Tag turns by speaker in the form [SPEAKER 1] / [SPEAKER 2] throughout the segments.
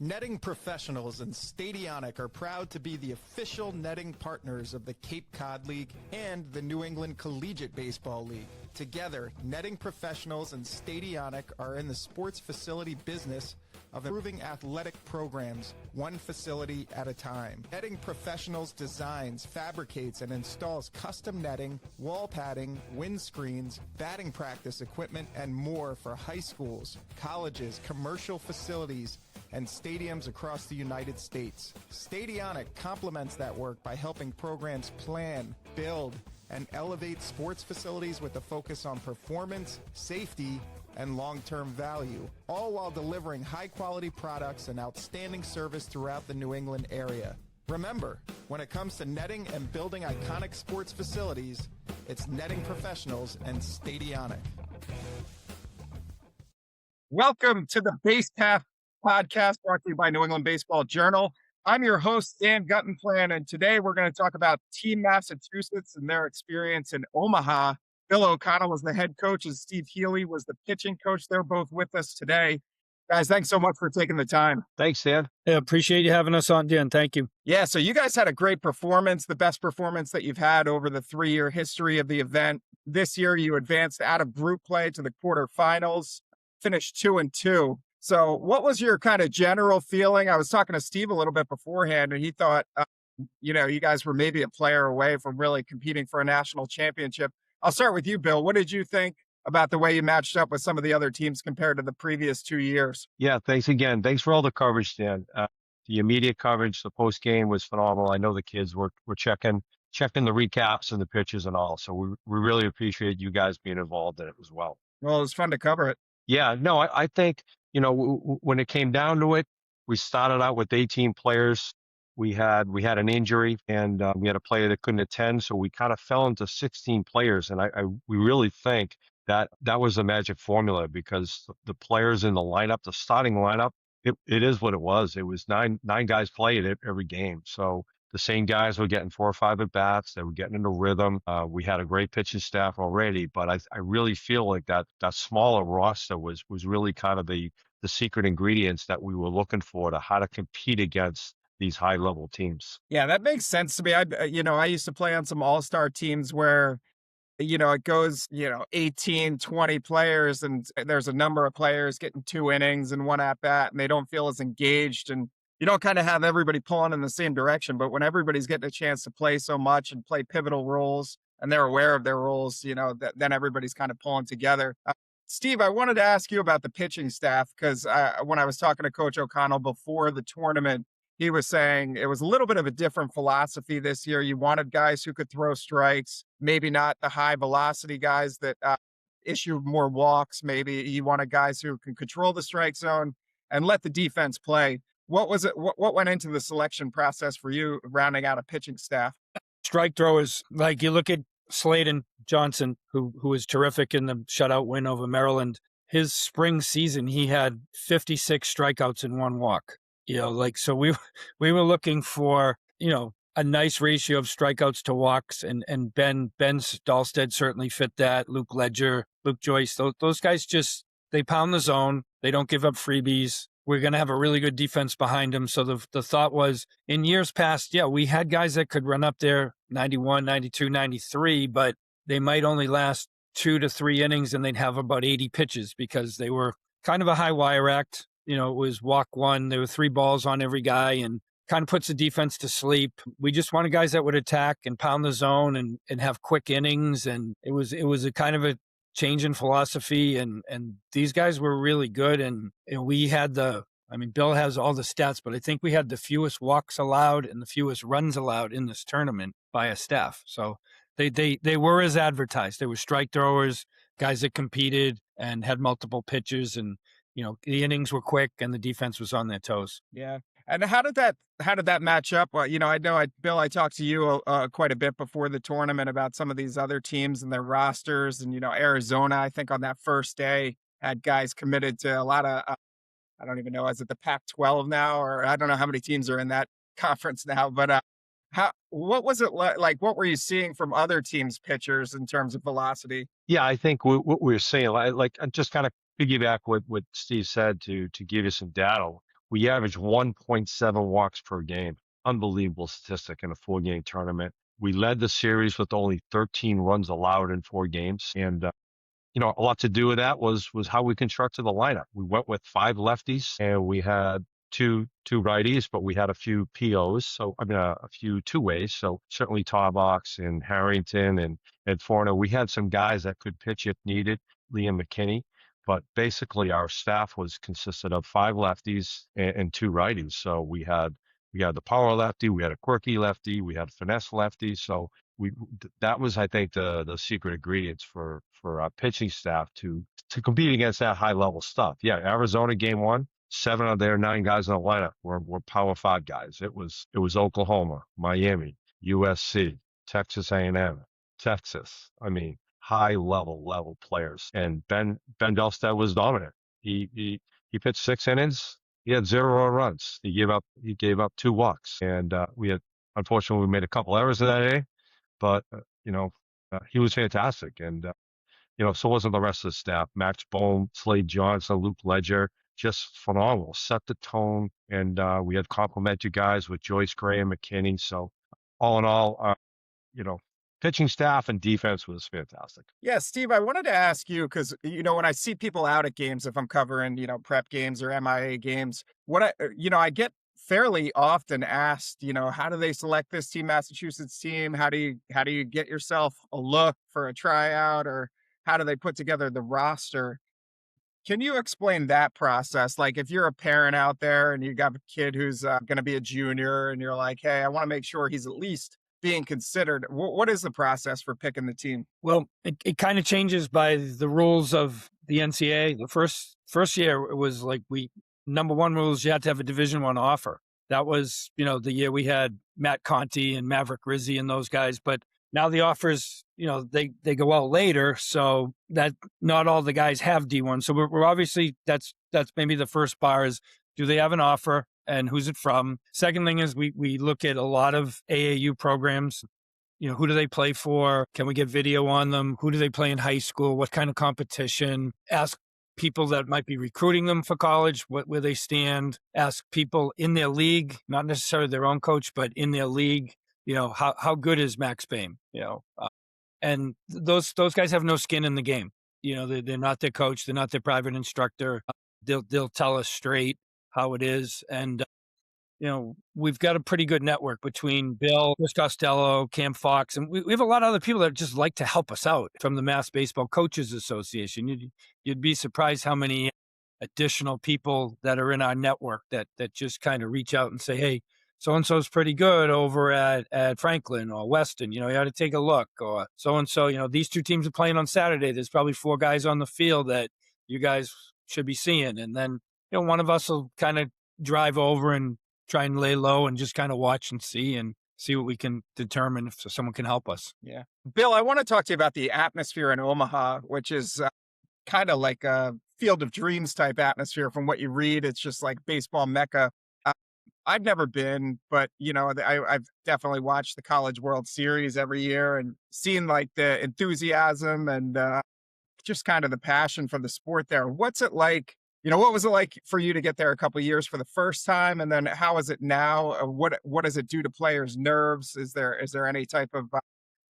[SPEAKER 1] Netting professionals and Stadionic are proud to be the official netting partners of the Cape Cod League and the New England Collegiate Baseball League. Together, netting professionals and Stadionic are in the sports facility business of improving athletic programs, one facility at a time. Netting Professionals designs, fabricates, and installs custom netting, wall padding, windscreens, batting practice equipment, and more for high schools, colleges, commercial facilities, and stadiums across the United States. Stadionic complements that work by helping programs plan, build, and elevate sports facilities with a focus on performance, safety, and long-term value, all while delivering high-quality products and outstanding service throughout the New England area. Remember, when it comes to netting and building iconic sports facilities, it's Netting Professionals and Stadionic.
[SPEAKER 2] Welcome to the Base Path podcast brought to you by New England Baseball Journal. I'm your host, Dan Guttenplan, and today we're going to talk about Team Massachusetts and their experience in Omaha. Bill O'Connell was the head coach and Steve Healy was the pitching coach. They're both with us today. Guys, thanks so much for taking the time.
[SPEAKER 3] Thanks, Dan.
[SPEAKER 4] Yeah, appreciate you having us on, Dan. Thank you.
[SPEAKER 2] Yeah, so you guys had a great performance, the best performance that you've had over the 3-year history of the event. This year, you advanced out of group play to the quarterfinals, finished 2-2. So what was your kind of general feeling? I was talking to Steve a little bit beforehand, and he thought, you guys were maybe a player away from really competing for a national championship. I'll start with you, Bill. What did you think about the way you matched up with some of the other teams compared to the previous 2 years?
[SPEAKER 3] Yeah, thanks again. Thanks for all the coverage, Dan. The immediate coverage, the post game was phenomenal. I know the kids were checking the recaps and the pitches and all. So we really appreciate you guys being involved in it as well.
[SPEAKER 2] Well, it was fun to cover it.
[SPEAKER 3] Yeah, no, I think, when it came down to it, we started out with 18 players. We had an injury and we had a player that couldn't attend. So we kind of fell into 16 players. And we really think that was the magic formula because the players in the lineup, the starting lineup, it is what it was. It was nine guys playing it every game. So the same guys were getting 4 or 5 at bats. They were getting into rhythm. We had a great pitching staff already, but I really feel like that smaller roster was really kind of the secret ingredients that we were looking for to how to compete against these high level teams.
[SPEAKER 2] Yeah, that makes sense to me. I used to play on some all-star teams where, it goes, 18, 20 players and there's a number of players getting 2 innings and 1 at bat and they don't feel as engaged and you don't kind of have everybody pulling in the same direction. But when everybody's getting a chance to play so much and play pivotal roles and they're aware of their roles, then everybody's kind of pulling together. Steve, I wanted to ask you about the pitching staff because when I was talking to Coach O'Connell before the tournament, he was saying it was a little bit of a different philosophy this year. You wanted guys who could throw strikes, maybe not the high velocity guys that issue more walks. Maybe you wanted guys who can control the strike zone and let the defense play. What was it? What went into the selection process for you rounding out a pitching staff?
[SPEAKER 4] Strike throwers, like you look at Sladen Johnson, who was terrific in the shutout win over Maryland. His spring season, he had 56 strikeouts and 1 walk. So we were looking for, a nice ratio of strikeouts to walks and Ben Dahlstead certainly fit that. Luke Ledger, Luke Joyce, those guys they pound the zone. They don't give up freebies. We're going to have a really good defense behind them. So the thought was in years past, we had guys that could run up there 91, 92, 93, but they might only last 2 to 3 innings and they'd have about 80 pitches because they were kind of a high wire act. It was walk 1. There were 3 balls on every guy and kind of puts the defense to sleep. We just wanted guys that would attack and pound the zone and have quick innings. And it was a kind of a change in philosophy. And these guys were really good. And we had Bill has all the stats, but I think we had the fewest walks allowed and the fewest runs allowed in this tournament by a staff. So they were as advertised. They were strike throwers, guys that competed and had multiple pitches and, the innings were quick and the defense was on their toes.
[SPEAKER 2] Yeah. And how did that match up? Well, Bill, I talked to you quite a bit before the tournament about some of these other teams and their rosters. And, Arizona, I think on that first day had guys committed to a lot of, I don't even know, is it the Pac-12 now? Or I don't know how many teams are in that conference now. But what was it like? What were you seeing from other teams' pitchers in terms of velocity?
[SPEAKER 3] Yeah, I think what we were saying, like just kind of piggyback what Steve said to give you some data. We averaged 1.7 walks per game. Unbelievable statistic in a 4-game tournament. We led the series with only 13 runs allowed in 4 games. And a lot to do with that was how we constructed the lineup. We went with 5 lefties and we had two righties, but we had a few POs. So I mean, a few two ways. So certainly Tarbox and Harrington and Forno. We had some guys that could pitch if needed. Liam McKinney. But basically, our staff was consisted of 5 lefties and 2 righties. So we had the power lefty, we had a quirky lefty, we had a finesse lefty. So we that was, I think, the secret ingredients for our pitching staff to compete against that high level stuff. Yeah, Arizona game 1, 7 of their 9 guys in the lineup were Power 5 guys. It was Oklahoma, Miami, USC, Texas A&M, Texas. I mean, high level players. And Ben Delstead was dominant. He pitched 6 innings. He had 0 runs. He gave up 2 walks, and unfortunately we made a couple errors in that day. But he was fantastic, and so wasn't the rest of the staff. Max Bohm, Slade Johnson, Luke Ledger, just phenomenal. Set the tone, and we had complimentary guys with Joyce Gray and McKinney. So all in all, pitching staff and defense was fantastic.
[SPEAKER 2] Yeah, Steve, I wanted to ask you because when I see people out at games, if I'm covering prep games or MIA games, I get fairly often asked, how do they select this team, Massachusetts team? How do you get yourself a look for a tryout, or how do they put together the roster? Can you explain that process? Like, if you're a parent out there and you got a kid who's going to be a junior, and you're like, hey, I want to make sure he's at least being considered. What is the process for picking the team?
[SPEAKER 4] Well, it kind of changes by the rules of the NCAA. The first year, it was like number one rules, you had to have a Division I offer. That was, the year we had Matt Conti and Maverick Rizzi and those guys. But now the offers, they go out later, so that not all the guys have D1. So we're obviously, that's maybe the first bar is, do they have an offer and who's it from? Second thing is we look at a lot of AAU programs. Who do they play for? Can we get video on them? Who do they play in high school? What kind of competition? Ask people that might be recruiting them for college, where they stand. Ask people in their league, not necessarily their own coach, but in their league. How good is Max Boehm? And those guys have no skin in the game. They're not their coach. They're not their private instructor. They'll tell us straight how it is. And, we've got a pretty good network between Bill, Chris Costello, Cam Fox, and we have a lot of other people that just like to help us out from the Mass Baseball Coaches Association. You'd be surprised how many additional people that are in our network that just kind of reach out and say, hey, so-and-so's pretty good over at Franklin or Weston, you ought to take a look. Or so-and-so, these 2 teams are playing on Saturday. There's probably 4 guys on the field that you guys should be seeing. And then, one of us will kind of drive over and try and lay low and just kind of watch and see what we can determine if someone can help us.
[SPEAKER 2] Yeah. Bill, I want to talk to you about the atmosphere in Omaha, which is kind of like a Field of Dreams type atmosphere from what you read. It's just like baseball Mecca. I've never been, but I've definitely watched the College World Series every year and seen like the enthusiasm and just kind of the passion for the sport there. What's it like? What was it like for you to get there a couple of years for the first time, and then how is it now? What does it do to players' nerves? Is there any type of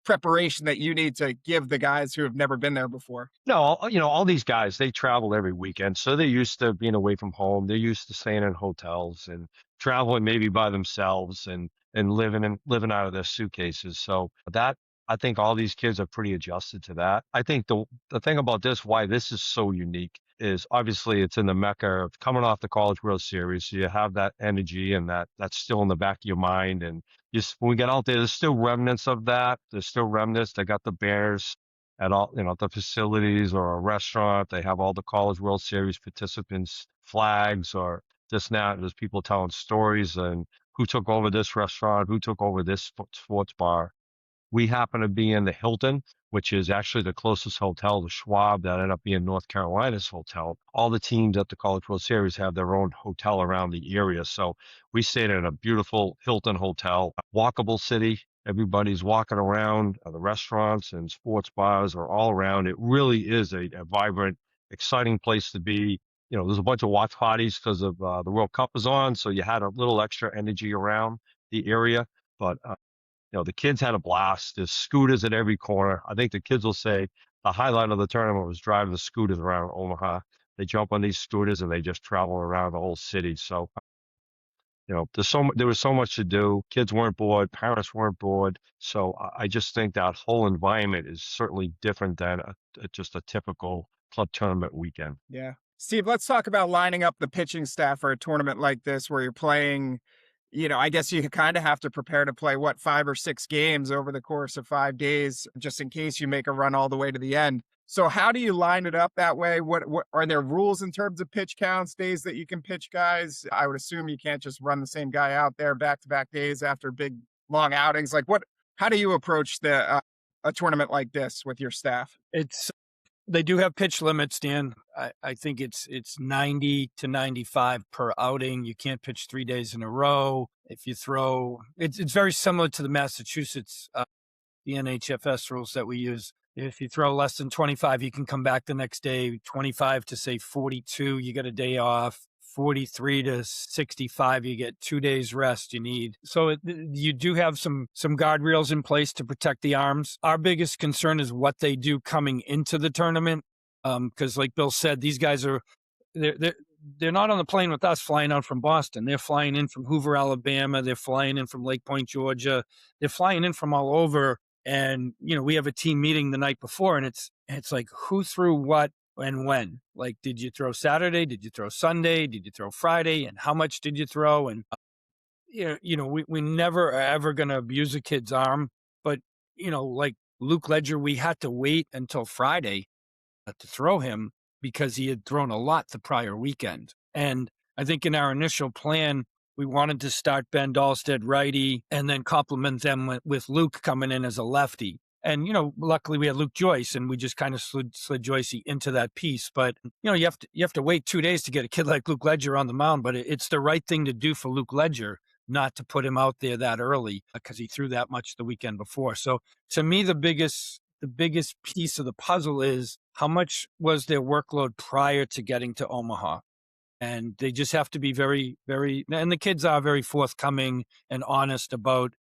[SPEAKER 2] preparation that you need to give the guys who have never been there before?
[SPEAKER 3] No, all these guys, they travel every weekend. So they're used to being away from home. They're used to staying in hotels and traveling maybe by themselves and living out of their suitcases. So that, I think all these kids are pretty adjusted to that. I think the thing about this, why this is so unique, is obviously it's in the Mecca of coming off the College World Series. So you have that energy and that's still in the back of your mind. And just when we get out there, there's still remnants of that. There's still remnants. They got the Bears at all, the facilities or a restaurant. They have all the College World Series participants' flags or this and that. There's people telling stories and who took over this restaurant, who took over this sports bar. We happen to be in the Hilton, which is actually the closest hotel to Schwab that ended up being North Carolina's hotel. All the teams at the College World Series have their own hotel around the area. So we stayed in a beautiful Hilton hotel, walkable city. Everybody's walking around. The restaurants and sports bars are all around. It really is a vibrant, exciting place to be. there's a bunch of watch parties because of the World Cup is on, so you had a little extra energy around the area. But the kids had a blast. There's scooters at every corner. I think the kids will say the highlight of the tournament was driving the scooters around Omaha. They jump on these scooters and they just travel around the whole city. So there was so much to do. Kids weren't bored, parents weren't bored. So I just think that whole environment is certainly different than just a typical club tournament weekend.
[SPEAKER 2] Yeah. Steve, let's talk about lining up the pitching staff for a tournament like this where you're playing, I guess you kind of have to prepare to play 5 or 6 games over the course of 5 days, just in case you make a run all the way to the end. So how do you line it up that way? What are there rules in terms of pitch counts, days that you can pitch guys? I would assume you can't just run the same guy out there back-to-back days after big long outings. How do you approach a tournament like this with your staff?
[SPEAKER 4] They do have pitch limits, Dan. I think it's 90 to 95 per outing. You can't pitch 3 days in a row. If you throw, it's very similar to the Massachusetts, the NHFS rules that we use. If you throw less than 25, you can come back the next day. 25 to say 42, you get a day off. 43 to 65, you get 2 days rest you need. So you do have some guardrails in place to protect the arms. Our biggest concern is what they do coming into the tournament. Because like Bill said, these guys they're not on the plane with us flying out from Boston. They're flying in from Hoover, Alabama. They're flying in from Lake Point, Georgia. They're flying in from all over. And, we have a team meeting the night before, and it's like, who threw what and when? Like, did you throw Saturday? Did you throw Sunday? Did you throw Friday? And how much did you throw? And, we never are ever going to abuse a kid's arm. But, like Luke Ledger, we had to wait until Friday to throw him because he had thrown a lot the prior weekend. And I think in our initial plan, we wanted to start Ben Dahlstead righty and then complement them with Luke coming in as a lefty. And, luckily we had Luke Joyce, and we just kind of slid Joyce into that piece. But, you have to wait 2 days to get a kid like Luke Ledger on the mound. But it's the right thing to do for Luke Ledger not to put him out there that early because he threw that much the weekend before. So to me, the biggest piece of the puzzle is how much was their workload prior to getting to Omaha. And they just have to be very, very, and the kids are very forthcoming and honest about,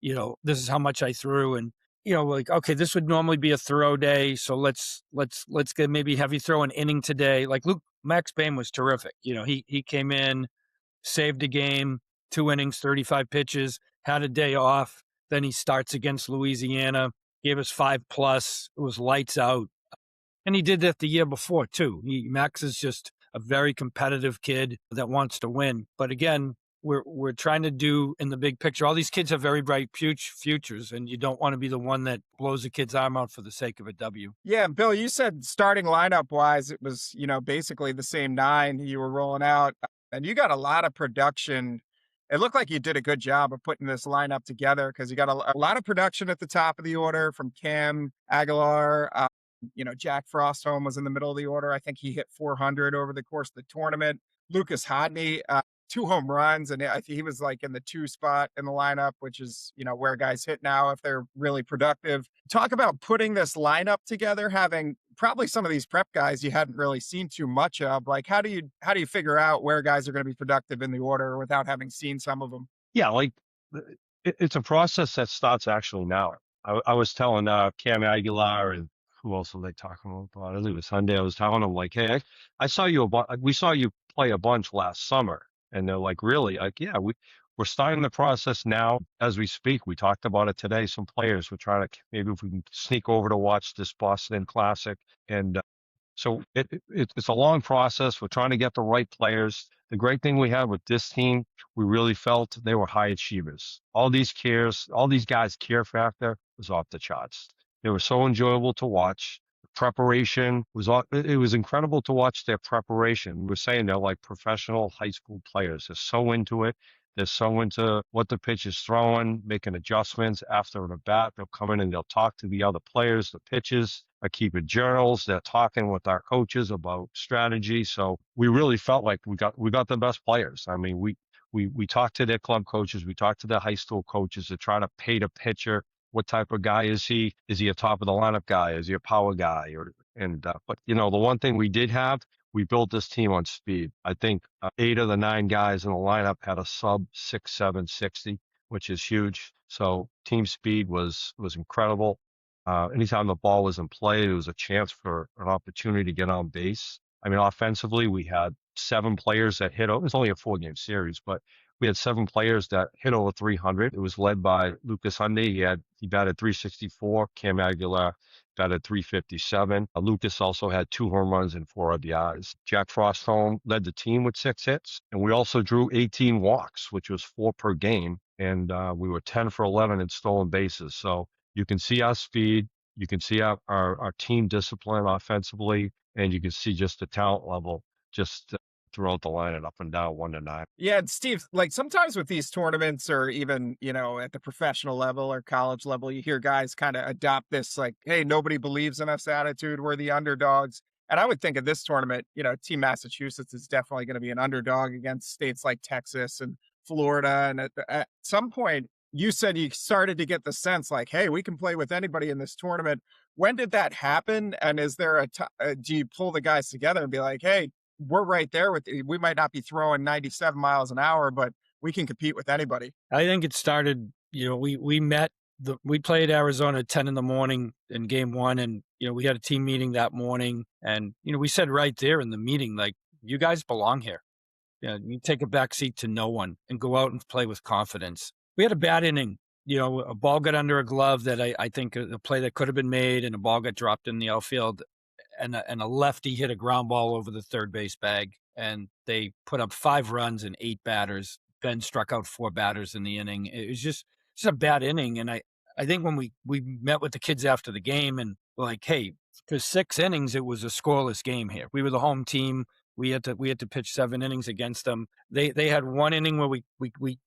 [SPEAKER 4] this is how much I threw. And, like, okay, this would normally be a throw day. So let's get, maybe have you throw an inning today. Like Max Bain was terrific. He came in, saved a game, 2 innings, 35 pitches, had a day off. Then he starts against Louisiana, gave us 5+. It was lights out. And he did that the year before too. Max is just a very competitive kid that wants to win. But again, we're trying to do in the big picture. All these kids have very bright futures, and you don't want to be the one that blows a kid's arm out for the sake of a W.
[SPEAKER 2] Yeah, Bill, you said starting lineup wise, it was, basically the same 9 you were rolling out, and you got a lot of production. It looked like you did a good job of putting this lineup together because you got a lot of production at the top of the order from Cam Aguilar. Jack Frostholm was in the middle of the order. I think he hit 400 over the course of the tournament. Lucas Hodney, 2 home runs, and I think he was like in the 2 spot in the lineup, which is, where guys hit now if they're really productive. Talk about putting this lineup together, having probably some of these prep guys you hadn't really seen too much of. Like, how do you figure out where guys are going to be productive in the order without having seen some of them?
[SPEAKER 3] Yeah, like it's a process that starts actually now. I was telling Cam Aguilar and who else were they talking about? I think it was Sunday. I was telling them like, hey, I saw you we saw you play a bunch last summer. And they're like, really? Like, yeah, we're starting the process now as we speak. We talked about it today. Some players were trying to, maybe if we can sneak over to watch this Boston Classic. And so it's a long process. We're trying to get the right players. The great thing we had with this team, we really felt they were high achievers. All these guys' care factor was off the charts. They were so enjoyable to watch. Preparation it was incredible to watch their preparation. We're saying they're like professional high school players. They're so into it. They're so into what the pitch is throwing, making adjustments after an at bat. They'll come in and they'll talk to the other players, the pitches, are keeping journals. They're talking with our coaches about strategy. So we really felt like we got the best players. I mean, we talked to their club coaches, we talked to their high school coaches to try to paint a picture. What type of guy is he? Is he a top of the lineup guy? Is he a power guy? But the one thing we did have, we built this team on speed. I think 8 of the 9 guys in the lineup had a sub 6.760, which is huge. So team speed was incredible. Anytime the ball was in play, it was a chance for an opportunity to get on base. I mean, offensively, we had 7 players that hit. It was only a 4-game series, but we had 7 players that hit over 300. It was led by Lucas Hyundai. He batted 364. Cam Aguilar batted 357. Lucas also had 2 home runs and 4 RBIs. Jack Frostholm led the team with 6 hits, and we also drew 18 walks, which was 4 per game, and we were 10 for 11 in stolen bases. So you can see our speed, you can see our team discipline offensively, and you can see just the talent level just throughout the line and up and down 1 to 9.
[SPEAKER 2] Yeah, and Steve, like sometimes with these tournaments or even, at the professional level or college level, you hear guys kind of adopt this like, hey, nobody believes in us attitude. We're the underdogs. And I would think of this tournament, Team Massachusetts is definitely going to be an underdog against states like Texas and Florida. And at some point, you said you started to get the sense like, hey, we can play with anybody in this tournament. When did that happen? And is there do you pull the guys together and be like, hey, we're right there with we might not be throwing 97 miles an hour, but we can compete with anybody.
[SPEAKER 4] I think it started, we played Arizona at 10 in the morning in game 1. And, we had a team meeting that morning. And, we said right there in the meeting, like, you guys belong here. You take a back seat to no one and go out and play with confidence. We had a bad inning. A ball got under a glove that I think a play that could have been made, and a ball got dropped in the outfield. And a lefty hit a ground ball over the third base bag, and they put up 5 runs and 8 batters. Ben struck out 4 batters in the inning. It was just a bad inning. And I think when we met with the kids after the game and we're like, hey, for 6 innings, it was a scoreless game here. We were the home team. We had to pitch 7 innings against them. They had 1 inning where we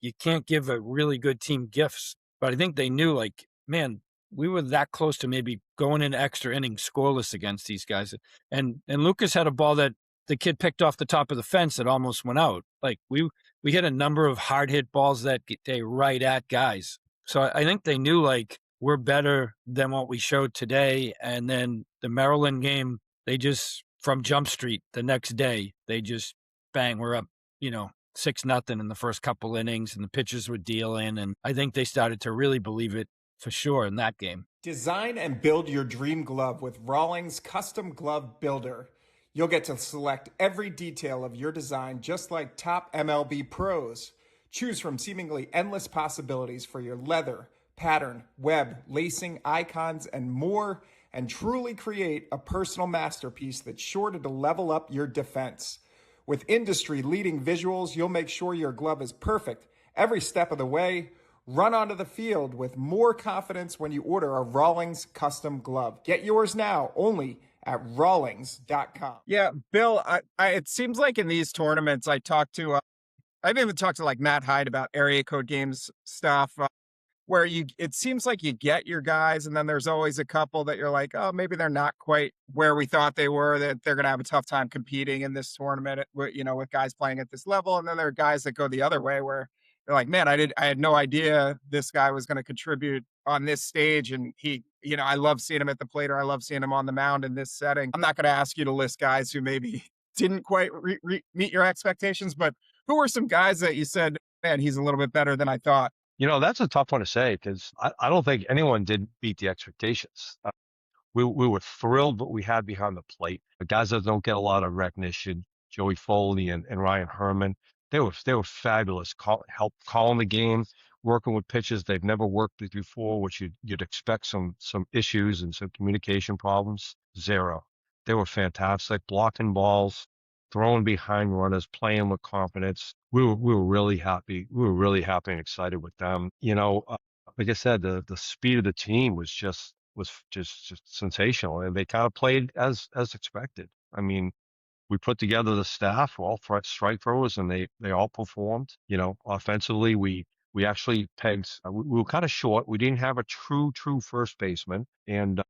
[SPEAKER 4] you can't give a really good team gifts, but I think they knew, like, man, we were that close to maybe going into extra innings scoreless against these guys. And Lucas had a ball that the kid picked off the top of the fence that almost went out. Like we hit a number of hard hit balls that they right at guys. So I think they knew, like, we're better than what we showed today. And then the Maryland game, they just, from Jump Street the next day, they just bang, we're up, 6-0 in the first couple innings, and the pitchers were dealing. And I think they started to really believe it for sure in that game.
[SPEAKER 1] Design and build your dream glove with Rawlings Custom Glove Builder. You'll get to select every detail of your design just like top MLB pros. Choose from seemingly endless possibilities for your leather, pattern, web, lacing, icons, and more, and truly create a personal masterpiece that's sure to level up your defense. With industry-leading visuals, you'll make sure your glove is perfect every step of the way. Run onto the field with more confidence when you order a Rawlings custom glove. Get yours now only at rawlings.com.
[SPEAKER 2] Yeah, Bill, it seems like in these tournaments, I've even talked to like Matt Hyde about area code games stuff. Where it seems like you get your guys, and then there's always a couple that you're like, oh, maybe they're not quite where we thought they were, that they're going to have a tough time competing in this tournament, with guys playing at this level. And then there are guys that go the other way where they're like, man, I had no idea this guy was going to contribute on this stage. And he, I love seeing him at the plate, or I love seeing him on the mound in this setting. I'm not going to ask you to list guys who maybe didn't quite meet your expectations, but who were some guys that you said, man, he's a little bit better than I thought?
[SPEAKER 3] That's a tough one to say because I don't think anyone did beat the expectations. We were thrilled what we had behind the plate. The guys that don't get a lot of recognition, Joey Foley and Ryan Herman, they were fabulous. Help calling the game, working with pitches they've never worked with before, which you'd expect some issues and some communication problems. Zero. They were fantastic, blocking balls, throwing behind runners, playing with confidence. We were really happy. We were really happy and excited with them. Like I said, the speed of the team was just sensational, and they kind of played as expected. I mean, we put together the staff, all strike throwers, and they all performed. Offensively, we actually pegged. We were kind of short. We didn't have a true first baseman, and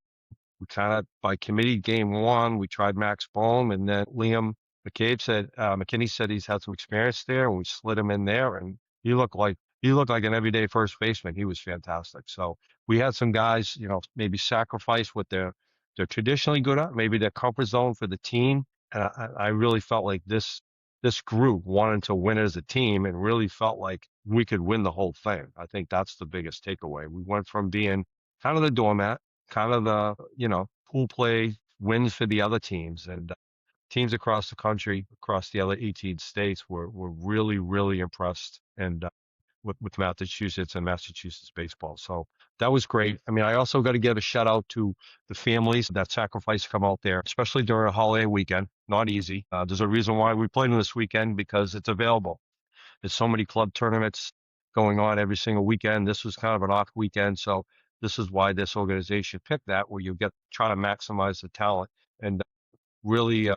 [SPEAKER 3] we kind of, by committee game 1, we tried Max Bohm, and then Liam McKinney said he's had some experience there, and we slid him in there, and he looked like an everyday first baseman. He was fantastic. So we had some guys, maybe sacrifice what they're traditionally good at, maybe their comfort zone for the team, And I really felt like this group wanted to win as a team and really felt like we could win the whole thing. I think that's the biggest takeaway. We went from being kind of the doormat, kind of the, pool play wins for the other teams, and teams across the country, across the other 18 states were really, really impressed and with Massachusetts and Massachusetts baseball. So that was great. I mean, I also got to give a shout out to the families that sacrifice to come out there, especially during a holiday weekend. Not easy. There's a reason why we played in this weekend, because it's available. There's so many club tournaments going on every single weekend. This was kind of an off weekend. So this is why this organization picked that, where you try to maximize the talent. And really,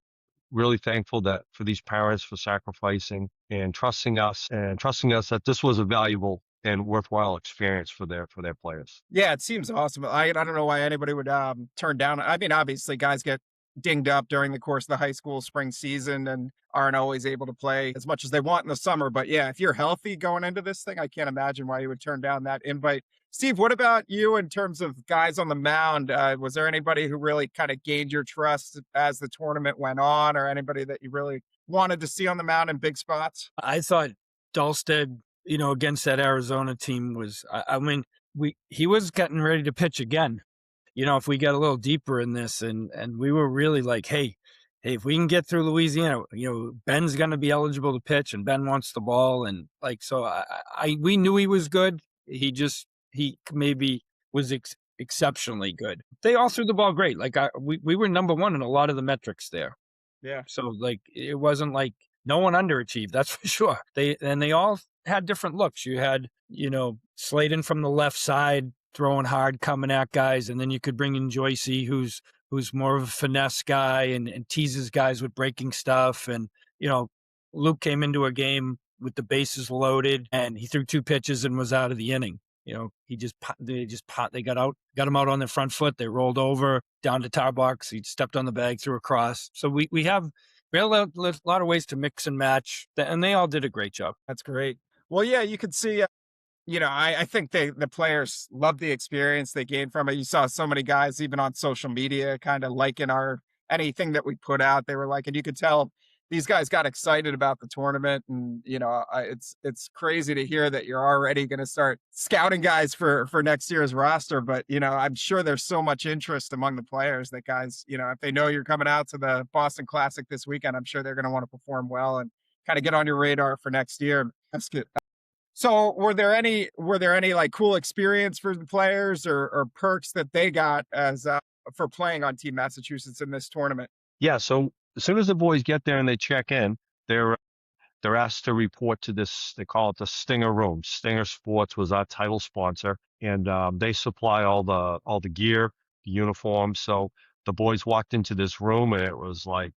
[SPEAKER 3] really thankful that for these parents for sacrificing and trusting us that this was a valuable and worthwhile experience for their players.
[SPEAKER 2] Yeah, it seems awesome. I don't know why anybody would turn down. I mean, obviously, guys get dinged up during the course of the high school spring season and aren't always able to play as much as they want in the summer. But yeah, if you're healthy going into this thing, I can't imagine why you would turn down that invite. Steve, what about you in terms of guys on the mound? Was there anybody who really kind of gained your trust as the tournament went on, or anybody that you really wanted to see on the mound in big spots?
[SPEAKER 4] I thought Dahlstead, against that Arizona team was, I mean, he was getting ready to pitch again. If we got a little deeper in this, and we were really like, hey, if we can get through Louisiana, Ben's going to be eligible to pitch, and Ben wants the ball, and like, so we knew he was good. He maybe was exceptionally good. They all threw the ball great. Like we were number one in a lot of the metrics there.
[SPEAKER 2] Yeah.
[SPEAKER 4] So like it wasn't like no one underachieved, that's for sure. They all had different looks. You had, Sladen from the left side throwing hard, coming at guys, and then you could bring in Joycey, who's more of a finesse guy and teases guys with breaking stuff. And, Luke came into a game with the bases loaded, and he threw 2 pitches and was out of the inning. They got him out on their front foot. They rolled over down to tar box. He stepped on the bag, threw across. So we have a lot of ways to mix and match, and they all did a great job.
[SPEAKER 2] That's great. Well, yeah, you could see, I think the players loved the experience they gained from it. You saw so many guys, even on social media, kind of liking anything that we put out. They were like, and you could tell these guys got excited about the tournament. And, it's crazy to hear that you're already going to start scouting guys for next year's roster. But, I'm sure there's so much interest among the players that guys, if they know you're coming out to the Boston Classic this weekend, I'm sure they're going to want to perform well and kind of get on your radar for next year. That's good. So were there any like cool experience for the players or perks that they got as for playing on Team Massachusetts in this tournament?
[SPEAKER 3] Yeah. So as soon as the boys get there and they check in, they're asked to report to this. They call it the Stinger Room. Stinger Sports was our title sponsor, and they supply all the gear, the uniforms. So the boys walked into this room, and it was like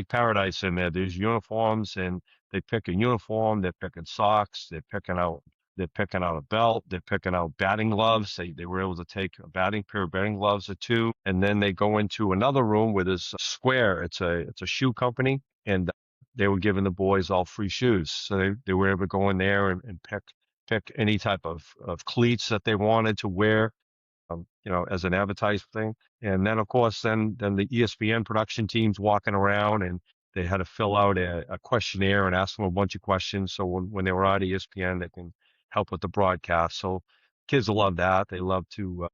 [SPEAKER 3] paradise in there. There's uniforms, and they pick a uniform. They're picking socks. They're picking out a belt. They're picking out batting gloves. They were able to take a pair of batting gloves or 2, and then they go into another room where there's a Square. It's a shoe company, and they were giving the boys all free shoes. So they were able to go in there and pick any type of cleats that they wanted to wear, as an advertised thing. And then, of course, then the ESPN production team's walking around, and they had to fill out a questionnaire and ask them a bunch of questions. So when they were on ESPN, they can help with the broadcast. So kids love that. They love to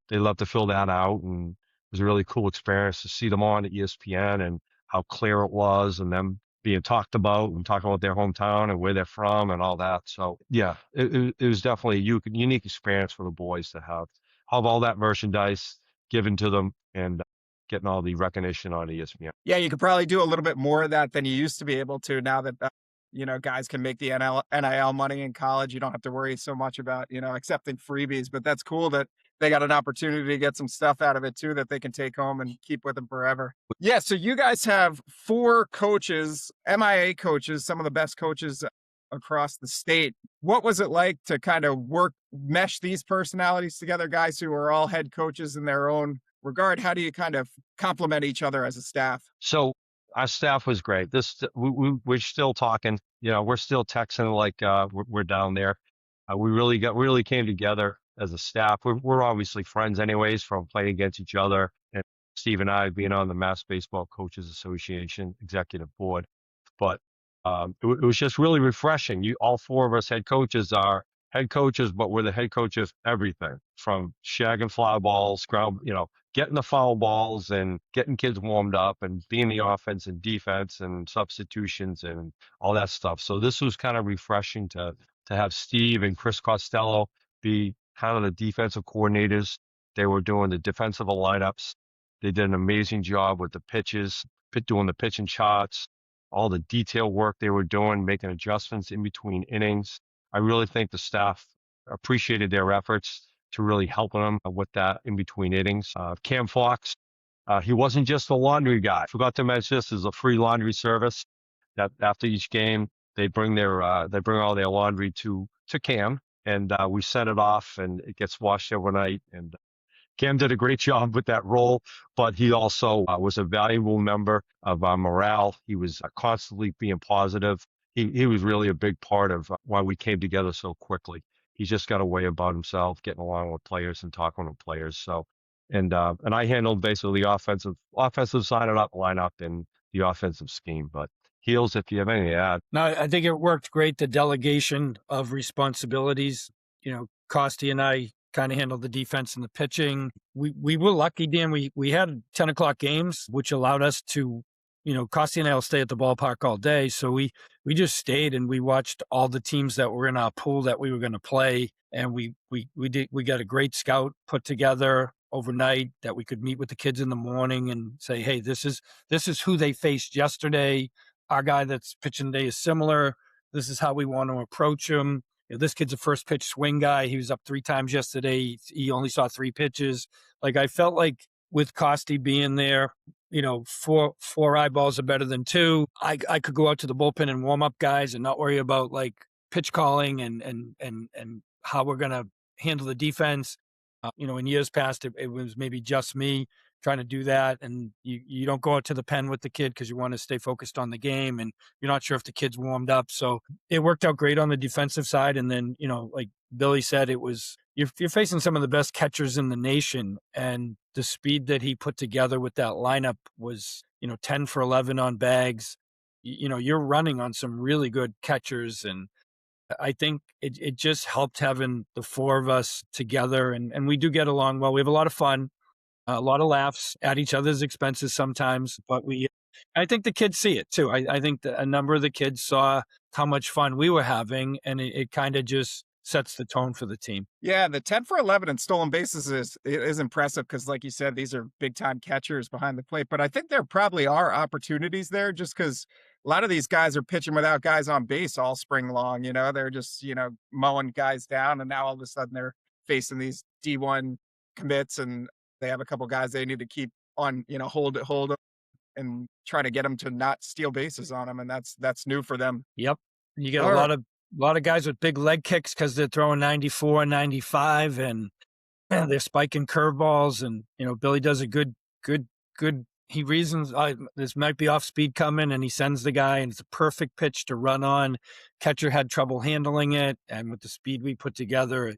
[SPEAKER 3] fill that out. And it was a really cool experience to see them on ESPN and how clear it was, and them being talked about and talking about their hometown and where they're from and all that. So yeah, it was definitely a unique experience for the boys to have all that merchandise given to them and getting all the recognition on ESPN.
[SPEAKER 2] Yeah, you could probably do a little bit more of that than you used to be able to now that, guys can make the NIL money in college. You don't have to worry so much about, accepting freebies, but that's cool that they got an opportunity to get some stuff out of it too, that they can take home and keep with them forever. Yeah. So you guys have 4 coaches, MIA coaches, some of the best coaches across the state. What was it like to kind of mesh these personalities together, guys who are all head coaches in their own regard? How do you kind of complement each other as a staff?
[SPEAKER 3] So our staff was great. We're still talking, we're still texting like we're down there. We really came together as a staff. We're obviously friends anyways from playing against each other. And Steve and I being on the Mass Baseball Coaches Association executive board. But it was just really refreshing. All four of us head coaches are head coaches, but we're the head coach of everything from shagging fly balls, getting the foul balls and getting kids warmed up and being the offense and defense and substitutions and all that stuff. So this was kind of refreshing to have Steve and Chris Costello be kind of the defensive coordinators. They were doing the defensive lineups. They did an amazing job with the pitches, doing the pitching charts, all the detail work they were doing, making adjustments in between innings. I really think the staff appreciated their efforts to really helping them with that in between innings. Cam Fox, he wasn't just a laundry guy. I forgot to mention this is a free laundry service that after each game, they bring all their laundry to Cam, and we send it off and it gets washed overnight. And Cam did a great job with that role, but he also was a valuable member of our morale. He was constantly being positive. He was really a big part of why we came together so quickly. He's just got a way about himself, getting along with players and talking with players. So, and I handled basically the offensive side of that lineup and the offensive scheme. But Heels, if you have anything to add.
[SPEAKER 4] No, I think it worked great. The delegation of responsibilities, Costi and I kind of handled the defense and the pitching. We were lucky, Dan. We had 10 o'clock games, which allowed us to, Costi and I will stay at the ballpark all day. So we just stayed and we watched all the teams that were in our pool that we were going to play. And we got a great scout put together overnight that we could meet with the kids in the morning and say, hey, this is who they faced yesterday. Our guy that's pitching today is similar. This is how we want to approach him. This kid's a first pitch swing guy. He was up 3 times yesterday. He only saw 3 pitches. Like, I felt like with Costi being there, four eyeballs are better than 2. I could go out to the bullpen and warm up guys and not worry about like pitch calling and how we're going to handle the defense. In years past, it was maybe just me trying to do that. And you don't go out to the pen with the kid because you want to stay focused on the game and you're not sure if the kid's warmed up. So it worked out great on the defensive side. And then, like Billy said, you're facing some of the best catchers in the nation. And the speed that he put together with that lineup was, 10 for 11 on bags. You're running on some really good catchers. And I think it just helped having the 4 of us together. And we do get along well. We have a lot of fun. A lot of laughs at each other's expenses sometimes, but I think the kids see it too. I think that a number of the kids saw how much fun we were having, and it kind of just sets the tone for the team.
[SPEAKER 2] Yeah, the 10 for 11 in stolen bases is impressive because, like you said, these are big time catchers behind the plate. But I think there probably are opportunities there just because a lot of these guys are pitching without guys on base all spring long. They're just, mowing guys down, and now all of a sudden they're facing these D1 commits and they have a couple guys they need to keep on, hold and try to get them to not steal bases on them. And that's new for them.
[SPEAKER 4] Yep. You get a lot of guys with big leg kicks because they're throwing 94, 95 and they're spiking curveballs. And, Billy does a good, he reasons this might be off speed coming and he sends the guy and it's a perfect pitch to run on. Catcher had trouble handling it. And with the speed we put together,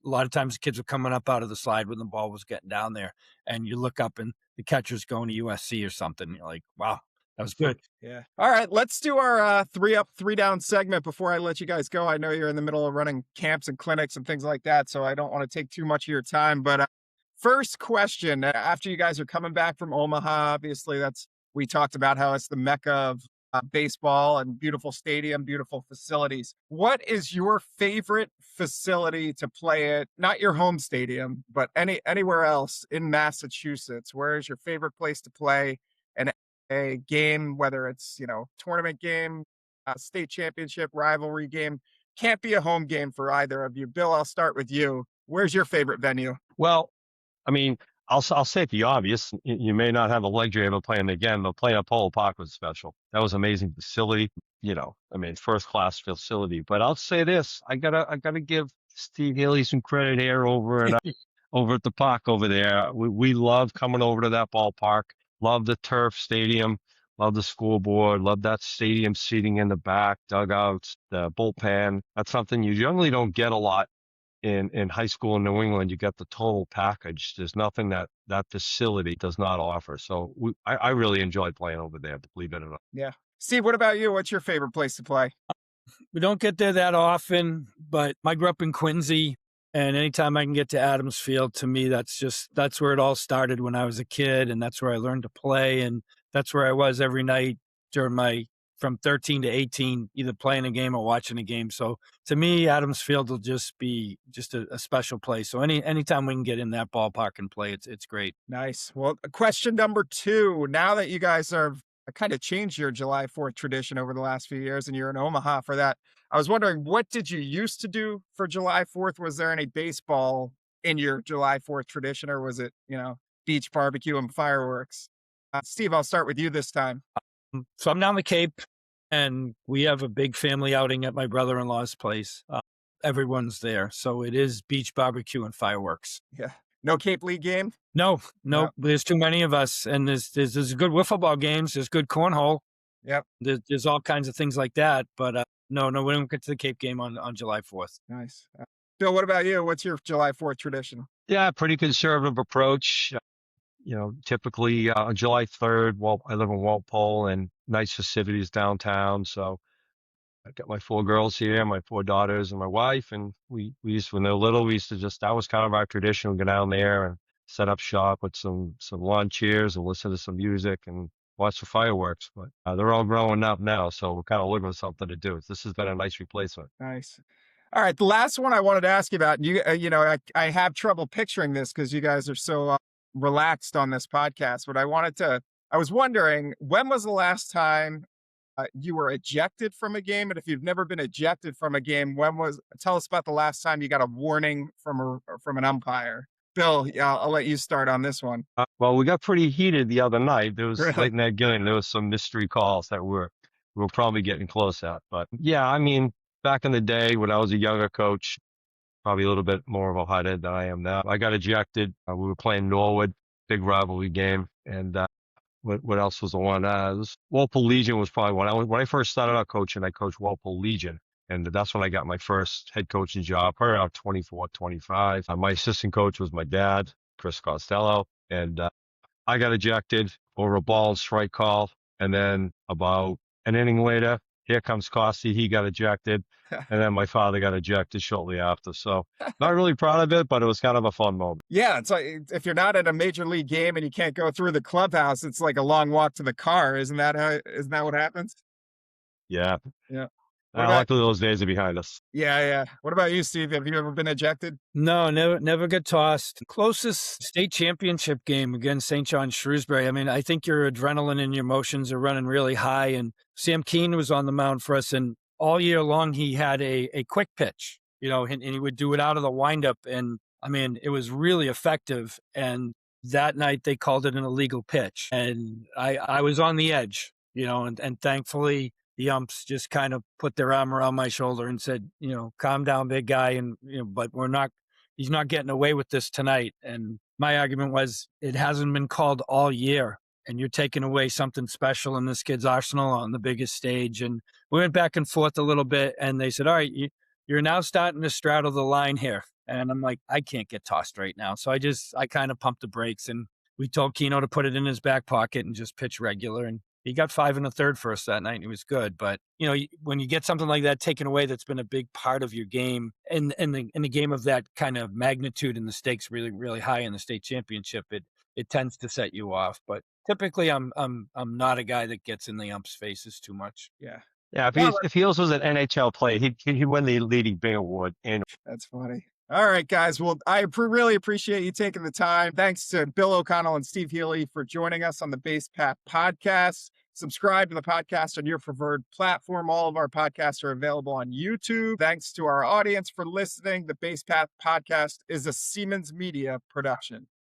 [SPEAKER 4] a lot of times the kids were coming up out of the slide when the ball was getting down there. And you look up and the catcher's going to USC or something. You're like, wow, that was good.
[SPEAKER 2] Yeah. All right. Let's do our 3 up, 3 down segment before I let you guys go. I know you're in the middle of running camps and clinics and things like that, so I don't want to take too much of your time. But first question, after you guys are coming back from Omaha, obviously we talked about how it's the Mecca of baseball and beautiful stadium, beautiful facilities. What is your favorite facility to play at? Not your home stadium, but anywhere else in Massachusetts. Where is your favorite place to play a game, whether it's, tournament game, state championship, rivalry game? Can't be a home game for either of you. Bill, I'll start with you. Where's your favorite venue?
[SPEAKER 3] Well, I mean, I'll say the obvious. You may not have a luxury of playing again, but playing at Polo Park was special. That was an amazing facility. First class facility. But I'll say this: I gotta give Steve Healy some credit here over at the park over there. We love coming over to that ballpark. Love the turf stadium. Love the scoreboard. Love that stadium seating in the back, dugouts, the bullpen. That's something you generally don't get a lot in high school in New England, you get the total package. There's nothing that facility does not offer. So I really enjoyed playing over there, believe it or not.
[SPEAKER 2] Yeah. Steve, what about you? What's your favorite place to play?
[SPEAKER 4] We don't get there that often, but I grew up in Quincy, and anytime I can get to Adams Field, to me, that's where it all started when I was a kid, and that's where I learned to play, and that's where I was every night during from 13 to 18, either playing a game or watching a game. So to me, Adams Field will just be just a special place. So anytime we can get in that ballpark and play, it's great.
[SPEAKER 2] Nice. Well, question number 2. Now that you guys are kind of changed your July 4th tradition over the last few years and you're in Omaha for that, I was wondering, what did you used to do for July 4th? Was there any baseball in your July 4th tradition, or was it, beach barbecue and fireworks? Steve, I'll start with you this time.
[SPEAKER 4] So I'm down the Cape, and we have a big family outing at my brother-in-law's place. Everyone's there. So it is beach barbecue and fireworks.
[SPEAKER 2] Yeah. No Cape League game?
[SPEAKER 4] No,
[SPEAKER 2] No.
[SPEAKER 4] there's too many of us, and there's good wiffle ball games, there's good cornhole,
[SPEAKER 2] Yep.
[SPEAKER 4] there's all kinds of things like that, but no, we don't get to the Cape game on July 4th.
[SPEAKER 2] Nice. Bill, what about you? What's your July 4th tradition?
[SPEAKER 3] Yeah, pretty conservative approach. Typically on July 3rd, I live in Walpole and nice facilities downtown. So I got my 4 girls here, my 4 daughters and my wife. And we used to, when they were little, that was kind of our tradition. We'd go down there and set up shop with some lawn chairs and listen to some music and watch the fireworks. But they're all growing up now. So we're kind of looking for something to do. This has been a nice replacement.
[SPEAKER 2] Nice. All right. The last one I wanted to ask you about, I have trouble picturing this because you guys are so relaxed on this podcast, but I was wondering, when was the last time you were ejected from a game? And if you've never been ejected from a game, tell us about the last time you got a warning from an umpire. Bill, I'll let you start on this one.
[SPEAKER 3] Well, we got pretty heated the other night. There was
[SPEAKER 2] Really?
[SPEAKER 3] late in that game. There was some mystery calls that we're probably getting close at. But yeah, I mean, back in the day when I was a younger coach, probably a little bit more of a hothead than I am now. I got ejected. We were playing Norwood, big rivalry game, and what else was the one? Walpole Legion was probably one. When I first started out coaching, I coached Walpole Legion. And that's when I got my first head coaching job, probably around 24, 25. My assistant coach was my dad, Chris Costello. And I got ejected over a ball and strike call. And then about an inning later, here comes Costy. He got ejected. And then my father got ejected shortly after. So not really proud of it, but it was kind of a fun moment.
[SPEAKER 2] Yeah, it's like if you're not at a major league game and you can't go through the clubhouse, it's like a long walk to the car. Isn't that what happens?
[SPEAKER 3] Yeah.
[SPEAKER 2] Yeah.
[SPEAKER 3] Luckily those days are behind us.
[SPEAKER 2] Yeah. What about you, Steve? Have you ever been ejected?
[SPEAKER 4] No, never got tossed. Closest state championship game against St. John's Shrewsbury. I mean, I think your adrenaline and your emotions are running really high. And Sam Keene was on the mound for us, and all year long he had a quick pitch, and he would do it out of the windup. And I mean, it was really effective. And that night they called it an illegal pitch, and I was on the edge, and thankfully the umps just kind of put their arm around my shoulder and said, calm down, big guy. And, but he's not getting away with this tonight. And my argument was, it hasn't been called all year, and you're taking away something special in this kid's arsenal on the biggest stage. And we went back and forth a little bit, and they said, all right, you're now starting to straddle the line here. And I'm like, I can't get tossed right now. So I kind of pumped the brakes, and we told Keno to put it in his back pocket and just pitch regular. And he got 5 1/3 for us that night, and it was good. But, when you get something like that taken away, that's been a big part of your game, in the game of that kind of magnitude and the stakes really, really high in the state championship, it tends to set you off. But typically I'm not a guy that gets in the umps' faces too much.
[SPEAKER 2] Yeah.
[SPEAKER 3] Yeah, if he also was an NHL player, he'd win the Leading Bing Award. And
[SPEAKER 2] That's funny. All right, guys. Well, I really appreciate you taking the time. Thanks to Bill O'Connell and Steve Healy for joining us on the Base Path podcast. Subscribe to the podcast on your preferred platform. All of our podcasts are available on YouTube. Thanks to our audience for listening. The Base Path podcast is a Siemens Media production.